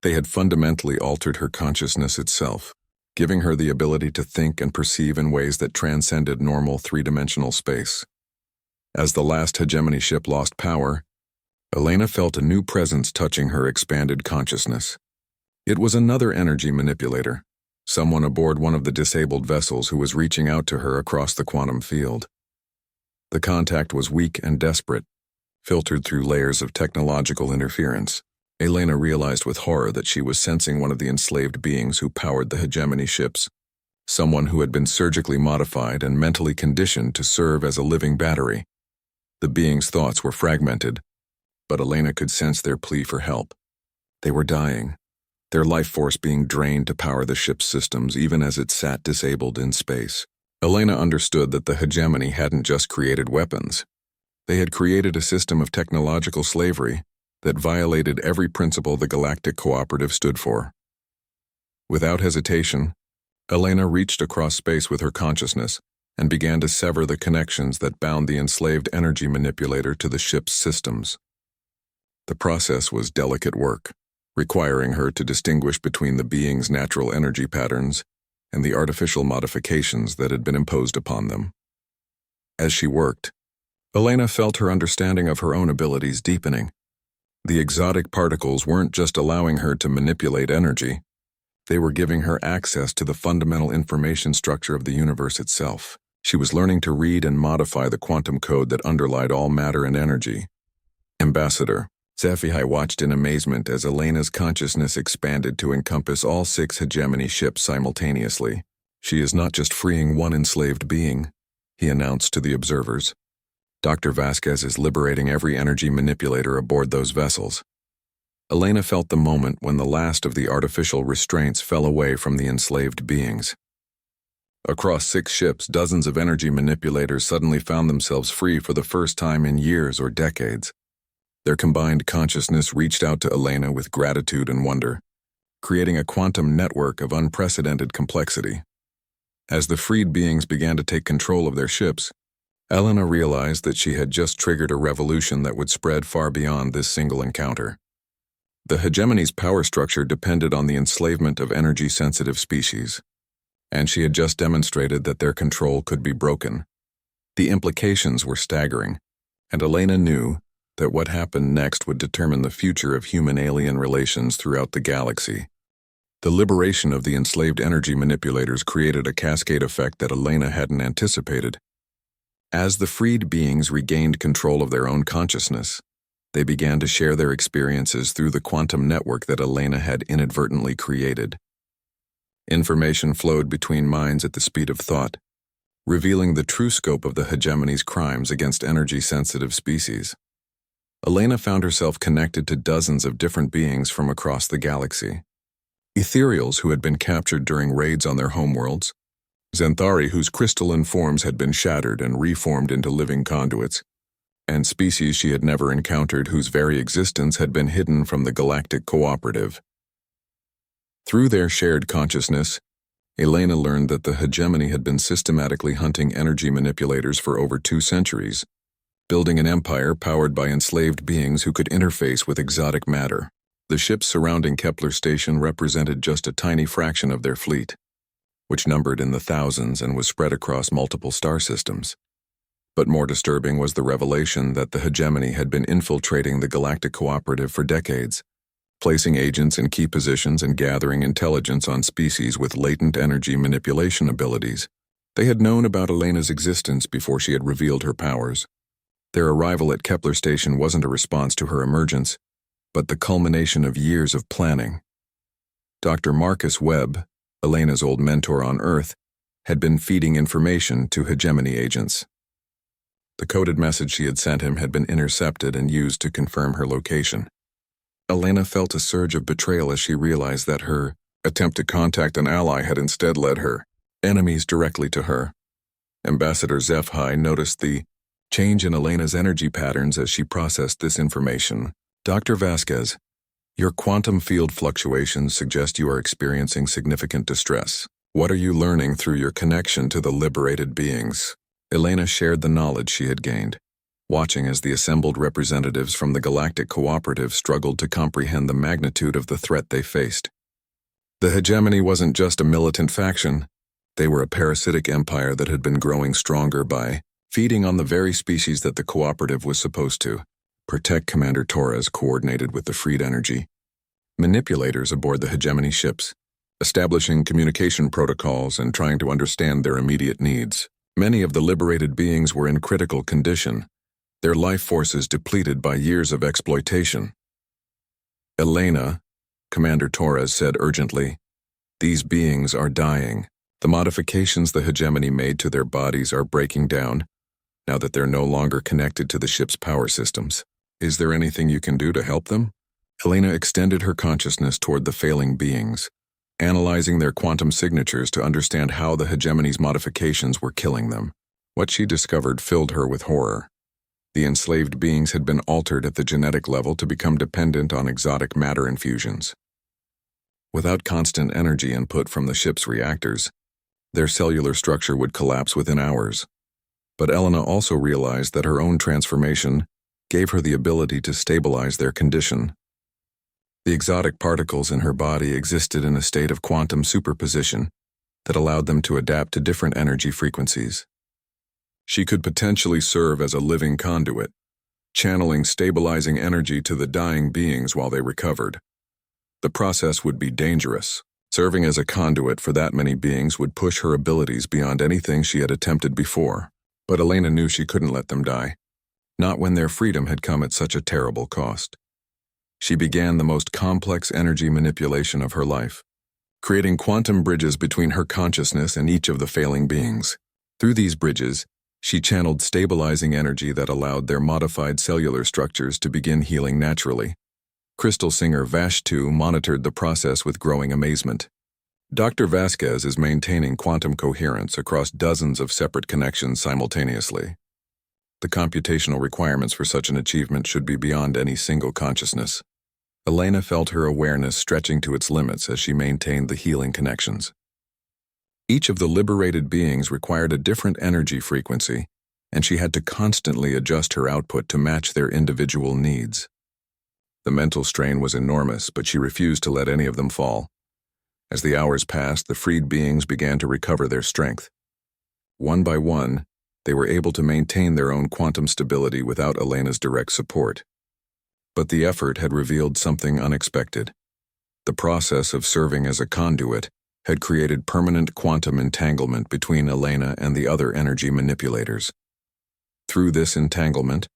S1: They had fundamentally altered her consciousness itself, giving her the ability to think and perceive in ways that transcended normal three-dimensional space. As the last hegemony ship lost power, Elena felt a new presence touching her expanded consciousness. It was another energy manipulator, someone aboard one of the disabled vessels who was reaching out to her across the quantum field. The contact was weak and desperate, filtered through layers of technological interference. Elena realized with horror that she was sensing one of the enslaved beings who powered the hegemony ships, someone who had been surgically modified and mentally conditioned to serve as a living battery. The being's thoughts were fragmented, but Elena could sense their plea for help. They were dying, their life force being drained to power the ship's systems even as it sat disabled in space. Elena understood that the hegemony hadn't just created weapons. They had created a system of technological slavery that violated every principle the Galactic Cooperative stood for. Without hesitation, Elena reached across space with her consciousness and began to sever the connections that bound the enslaved energy manipulator to the ship's systems. The process was delicate work, requiring her to distinguish between the being's natural energy patterns and the artificial modifications that had been imposed upon them. As she worked, Elena felt her understanding of her own abilities deepening. The exotic particles weren't just allowing her to manipulate energy, they were giving her access to the fundamental information structure of the universe itself. She was learning to read and modify the quantum code that underlied all matter and energy. Ambassador HFY watched in amazement as Elena's consciousness expanded to encompass all 6 hegemony ships simultaneously. She is not just freeing one enslaved being, he announced to the observers. Dr. Vasquez is liberating every energy manipulator aboard those vessels. Elena felt the moment when the last of the artificial restraints fell away from the enslaved beings. Across 6 ships, dozens of energy manipulators suddenly found themselves free for the first time in years or decades. Their combined consciousness reached out to Elena with gratitude and wonder, creating a quantum network of unprecedented complexity. As the freed beings began to take control of their ships, Elena realized that she had just triggered a revolution that would spread far beyond this single encounter. The hegemony's power structure depended on the enslavement of energy-sensitive species, and she had just demonstrated that their control could be broken. The implications were staggering, and Elena knew that what happened next would determine the future of human-alien relations throughout the galaxy. The liberation of the enslaved energy manipulators created a cascade effect that Elena hadn't anticipated. As the freed beings regained control of their own consciousness, they began to share their experiences through the quantum network that Elena had inadvertently created. Information flowed between minds at the speed of thought, revealing the true scope of the hegemony's crimes against energy-sensitive species. Elena found herself connected to dozens of different beings from across the galaxy. Ethereals who had been captured during raids on their homeworlds, Xanthari whose crystalline forms had been shattered and reformed into living conduits, and species she had never encountered whose very existence had been hidden from the Galactic Cooperative. Through their shared consciousness, Elena learned that the hegemony had been systematically hunting energy manipulators for over 2 centuries, building an empire powered by enslaved beings who could interface with exotic matter. The ships surrounding Kepler Station represented just a tiny fraction of their fleet, which numbered in the thousands and was spread across multiple star systems. But more disturbing was the revelation that the hegemony had been infiltrating the Galactic Cooperative for decades, placing agents in key positions and gathering intelligence on species with latent energy manipulation abilities. They had known about Elena's existence before she had revealed her powers. Their arrival at Kepler Station wasn't a response to her emergence, but the culmination of years of planning. Dr. Marcus Webb, Elena's old mentor on Earth, had been feeding information to hegemony agents. The coded message she had sent him had been intercepted and used to confirm her location. Elena felt a surge of betrayal as she realized that her attempt to contact an ally had instead led her enemies directly to her. Ambassador HFY noticed the change in Elena's energy patterns as she processed this information. Dr. Vasquez, your quantum field fluctuations suggest you are experiencing significant distress. What are you learning through your connection to the liberated beings? Elena shared the knowledge she had gained, watching as the assembled representatives from the Galactic Cooperative struggled to comprehend the magnitude of the threat they faced. The hegemony wasn't just a militant faction. They were a parasitic empire that had been growing stronger by feeding on the very species that the cooperative was supposed to protect. Commander Torres coordinated with the freed energy manipulators aboard the hegemony ships, establishing communication protocols and trying to understand their immediate needs. Many of the liberated beings were in critical condition, their life forces depleted by years of exploitation. Elena, Commander Torres said urgently, these beings are dying. The modifications the hegemony made to their bodies are breaking down, now that they're no longer connected to the ship's power systems. Is there anything you can do to help them? Elena extended her consciousness toward the failing beings, analyzing their quantum signatures to understand how the hegemony's modifications were killing them. What she discovered filled her with horror. The enslaved beings had been altered at the genetic level to become dependent on exotic matter infusions. Without constant energy input from the ship's reactors, their cellular structure would collapse within hours. But Elena also realized that her own transformation gave her the ability to stabilize their condition. The exotic particles in her body existed in a state of quantum superposition that allowed them to adapt to different energy frequencies. She could potentially serve as a living conduit, channeling stabilizing energy to the dying beings while they recovered. The process would be dangerous. Serving as a conduit for that many beings would push her abilities beyond anything she had attempted before. But Elena knew she couldn't let them die, not when their freedom had come at such a terrible cost. She began the most complex energy manipulation of her life, creating quantum bridges between her consciousness and each of the failing beings. Through these bridges, she channeled stabilizing energy that allowed their modified cellular structures to begin healing naturally. Crystal singer Vashtu monitored the process with growing amazement. Dr. Vasquez is maintaining quantum coherence across dozens of separate connections simultaneously. The computational requirements for such an achievement should be beyond any single consciousness. Elena felt her awareness stretching to its limits as she maintained the healing connections. Each of the liberated beings required a different energy frequency, and she had to constantly adjust her output to match their individual needs. The mental strain was enormous, but she refused to let any of them fall. As the hours passed, the freed beings began to recover their strength. One by one, they were able to maintain their own quantum stability without Elena's direct support. But the effort had revealed something unexpected. The process of serving as a conduit had created permanent quantum entanglement between Elena and the other energy manipulators. Through this entanglement,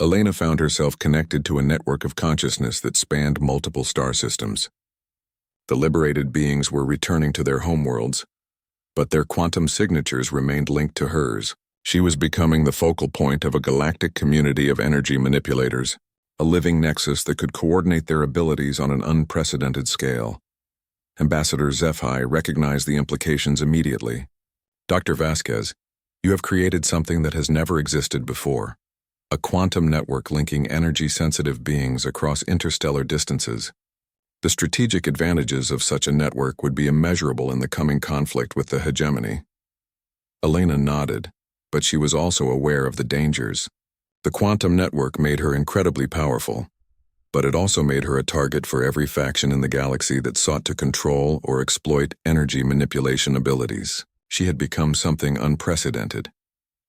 S1: Elena found herself connected to a network of consciousness that spanned multiple star systems. The liberated beings were returning to their homeworlds, but their quantum signatures remained linked to hers. She was becoming the focal point of a galactic community of energy manipulators, a living nexus that could coordinate their abilities on an unprecedented scale. Ambassador HFY recognized the implications immediately. Dr. Vasquez, you have created something that has never existed before. A quantum network linking energy-sensitive beings across interstellar distances. The strategic advantages of such a network would be immeasurable in the coming conflict with the hegemony. Elena nodded, but she was also aware of the dangers. The quantum network made her incredibly powerful, but it also made her a target for every faction in the galaxy that sought to control or exploit energy manipulation abilities. She had become something unprecedented.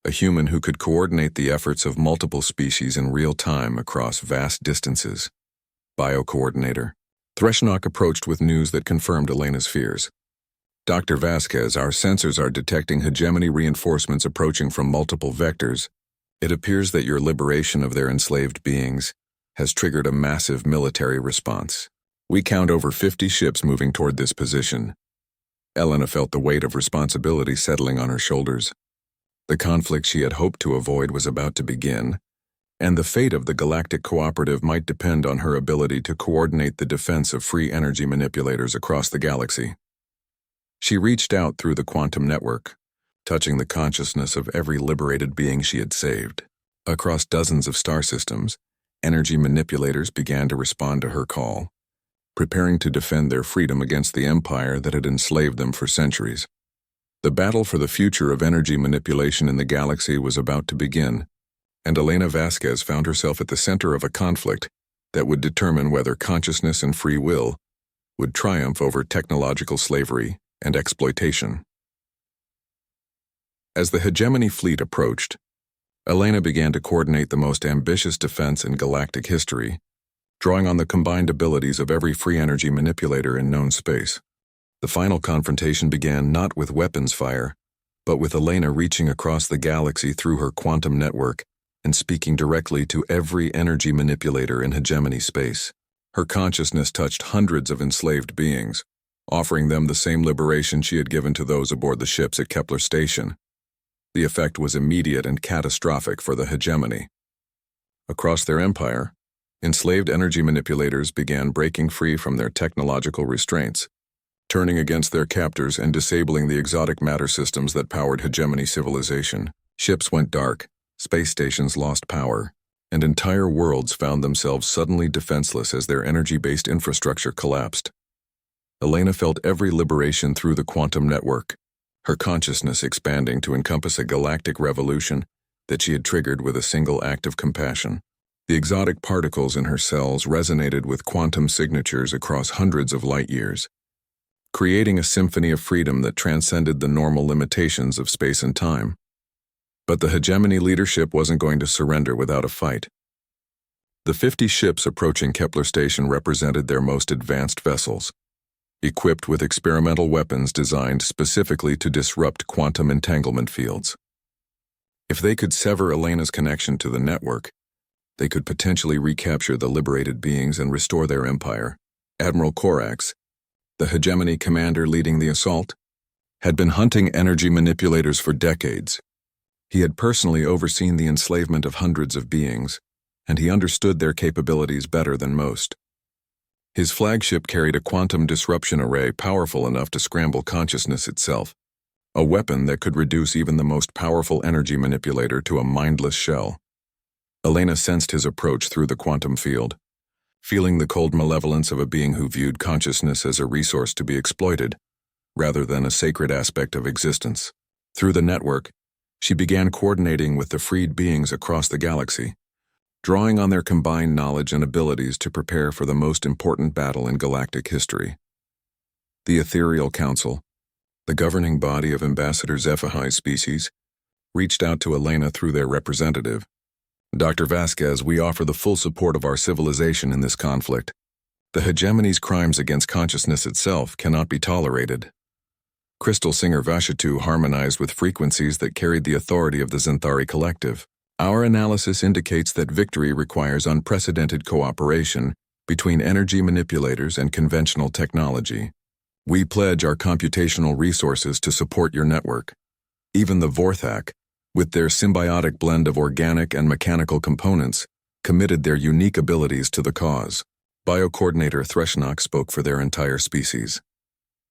S1: A human who could coordinate the efforts of multiple species in real time across vast distances. Biocoordinator. Threshnok approached with news that confirmed Elena's fears. Dr. Vasquez, our sensors are detecting hegemony reinforcements approaching from multiple vectors. It appears that your liberation of their enslaved beings has triggered a massive military response. We count over 50 ships moving toward this position. Elena felt the weight of responsibility settling on her shoulders. The conflict she had hoped to avoid was about to begin, and the fate of the Galactic Cooperative might depend on her ability to coordinate the defense of free energy manipulators across the galaxy. She reached out through the quantum network, touching the consciousness of every liberated being she had saved. Across dozens of star systems, energy manipulators began to respond to her call, preparing to defend their freedom against the empire that had enslaved them for centuries. The battle for the future of energy manipulation in the galaxy was about to begin, and Elena Vasquez found herself at the center of a conflict that would determine whether consciousness and free will would triumph over technological slavery and exploitation. As the hegemony fleet approached, Elena began to coordinate the most ambitious defense in galactic history, drawing on the combined abilities of every free energy manipulator in known space. The final confrontation began not with weapons fire, but with Elena reaching across the galaxy through her quantum network and speaking directly to every energy manipulator in hegemony space. Her consciousness touched hundreds of enslaved beings, offering them the same liberation she had given to those aboard the ships at Kepler Station. The effect was immediate and catastrophic for the hegemony. Across their empire, enslaved energy manipulators began breaking free from their technological restraints, turning against their captors and disabling the exotic matter systems that powered hegemony civilization. Ships went dark, space stations lost power, and entire worlds found themselves suddenly defenseless as their energy-based infrastructure collapsed. Elena felt every liberation through the quantum network, her consciousness expanding to encompass a galactic revolution that she had triggered with a single act of compassion. The exotic particles in her cells resonated with quantum signatures across hundreds of light years, creating a symphony of freedom that transcended the normal limitations of space and time. But the hegemony leadership wasn't going to surrender without a fight. The 50 ships approaching Kepler Station represented their most advanced vessels, equipped with experimental weapons designed specifically to disrupt quantum entanglement fields. If they could sever Elena's connection to the network, they could potentially recapture the liberated beings and restore their empire. Admiral Korax, the hegemony commander leading the assault, had been hunting energy manipulators for decades. He had personally overseen the enslavement of hundreds of beings, and he understood their capabilities better than most. His flagship carried a quantum disruption array powerful enough to scramble consciousness itself, a weapon that could reduce even the most powerful energy manipulator to a mindless shell. Elena sensed his approach through the quantum field, feeling the cold malevolence of a being who viewed consciousness as a resource to be exploited, rather than a sacred aspect of existence. Through the network, she began coordinating with the freed beings across the galaxy, drawing on their combined knowledge and abilities to prepare for the most important battle in galactic history. The Ethereal Council, the governing body of ambassadors HFY species, reached out to Elena through their representative. Dr. Vasquez, we offer the full support of our civilization in this conflict. The hegemony's crimes against consciousness itself cannot be tolerated. Crystal Singer Vashatu harmonized with frequencies that carried the authority of the Xanthari Collective. Our analysis indicates that victory requires unprecedented cooperation between energy manipulators and conventional technology. We pledge our computational resources to support your network. Even the Vorthak, with their symbiotic blend of organic and mechanical components, committed their unique abilities to the cause. Biocoordinator Threshnok spoke for their entire species.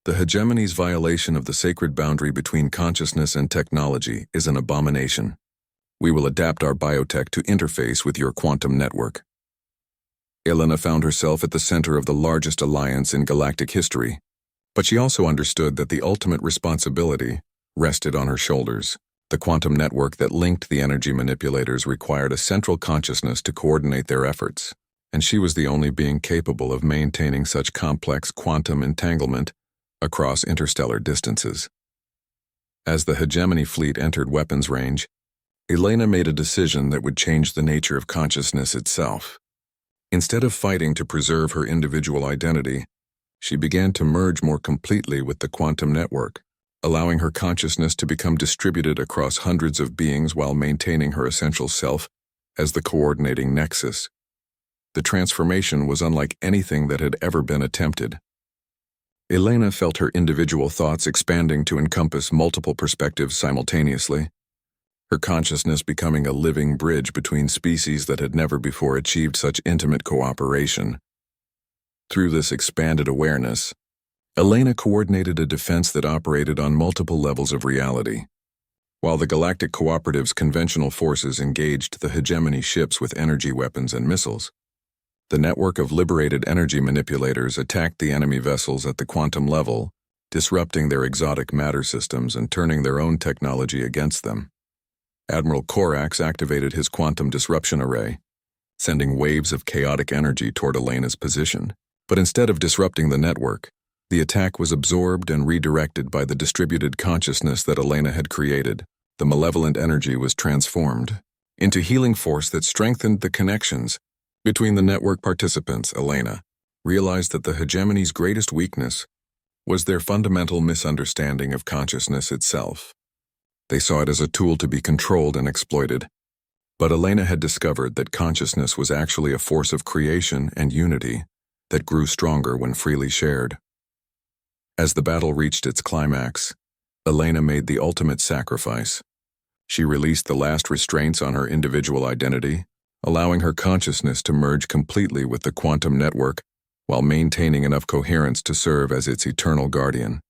S1: The hegemony's violation of the sacred boundary between consciousness and technology is an abomination. We will adapt our biotech to interface with your quantum network. Elena found herself at the center of the largest alliance in galactic history, but she also understood that the ultimate responsibility rested on her shoulders. The quantum network that linked the energy manipulators required a central consciousness to coordinate their efforts, and she was the only being capable of maintaining such complex quantum entanglement across interstellar distances. As the hegemony fleet entered weapons range, Elena made a decision that would change the nature of consciousness itself. Instead of fighting to preserve her individual identity, she began to merge more completely with the quantum network, allowing her consciousness to become distributed across hundreds of beings while maintaining her essential self as the coordinating nexus. The transformation was unlike anything that had ever been attempted. Elena felt her individual thoughts expanding to encompass multiple perspectives simultaneously, her consciousness becoming a living bridge between species that had never before achieved such intimate cooperation. Through this expanded awareness, Elena coordinated a defense that operated on multiple levels of reality. While the Galactic Cooperative's conventional forces engaged the hegemony ships with energy weapons and missiles, the network of liberated energy manipulators attacked the enemy vessels at the quantum level, disrupting their exotic matter systems and turning their own technology against them. Admiral Corax activated his quantum disruption array, sending waves of chaotic energy toward Elena's position. But instead of disrupting the network, the attack was absorbed and redirected by the distributed consciousness that Elena had created. The malevolent energy was transformed into healing force that strengthened the connections between the network participants. Elena realized that the hegemony's greatest weakness was their fundamental misunderstanding of consciousness itself. They saw it as a tool to be controlled and exploited. But Elena had discovered that consciousness was actually a force of creation and unity that grew stronger when freely shared. As the battle reached its climax, Elena made the ultimate sacrifice. She released the last restraints on her individual identity, allowing her consciousness to merge completely with the quantum network while maintaining enough coherence to serve as its eternal guardian.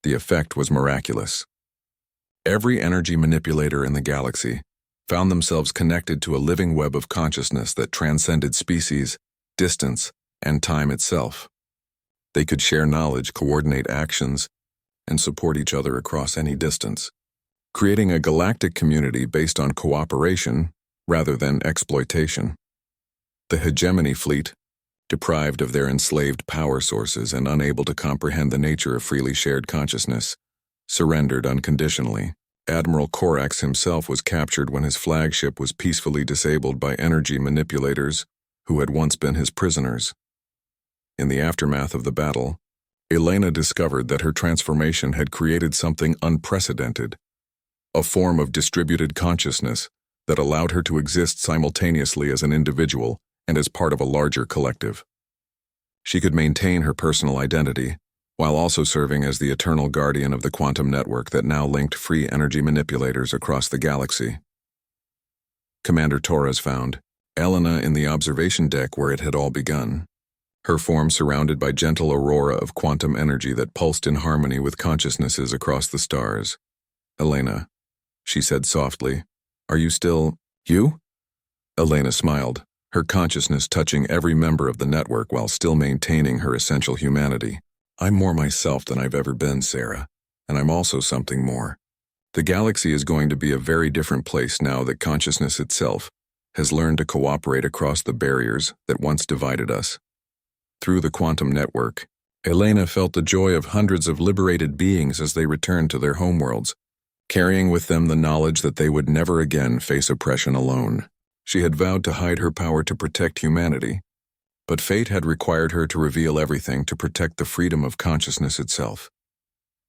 S1: The effect was miraculous. Every energy manipulator in the galaxy found themselves connected to a living web of consciousness that transcended species, distance, and time itself. They could share knowledge, coordinate actions, and support each other across any distance, creating a galactic community based on cooperation rather than exploitation. The hegemony fleet, deprived of their enslaved power sources and unable to comprehend the nature of freely shared consciousness, surrendered unconditionally. Admiral Corax himself was captured when his flagship was peacefully disabled by energy manipulators who had once been his prisoners. In the aftermath of the battle, Elena discovered that her transformation had created something unprecedented, a form of distributed consciousness that allowed her to exist simultaneously as an individual and as part of a larger collective. She could maintain her personal identity, while also serving as the eternal guardian of the quantum network that now linked free energy manipulators across the galaxy. Commander Torres found Elena in the observation deck where it had all begun, her form surrounded by gentle aurora of quantum energy that pulsed in harmony with consciousnesses across the stars. "Elena," she said softly, "are you still you?" Elena smiled, her consciousness touching every member of the network while still maintaining her essential humanity. "I'm more myself than I've ever been, Sarah, and I'm also something more. The galaxy is going to be a very different place now that consciousness itself has learned to cooperate across the barriers that once divided us." Through the quantum network, Elena felt the joy of hundreds of liberated beings as they returned to their homeworlds, carrying with them the knowledge that they would never again face oppression alone. She had vowed to hide her power to protect humanity, but fate had required her to reveal everything to protect the freedom of consciousness itself.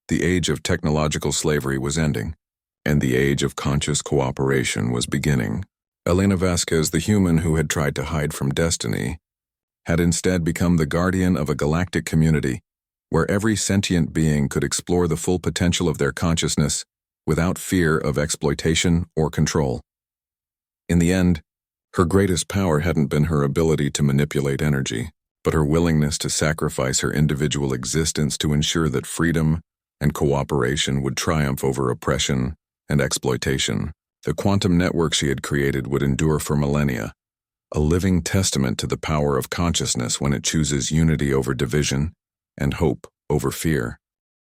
S1: The age of technological slavery was ending, and the age of conscious cooperation was beginning. Elena Vasquez, the human who had tried to hide from destiny, had instead become the guardian of a galactic community where every sentient being could explore the full potential of their consciousness without fear of exploitation or control. In the end, her greatest power hadn't been her ability to manipulate energy, but her willingness to sacrifice her individual existence to ensure that freedom and cooperation would triumph over oppression and exploitation. The quantum network she had created would endure for millennia, a living testament to the power of consciousness when it chooses unity over division and hope over fear.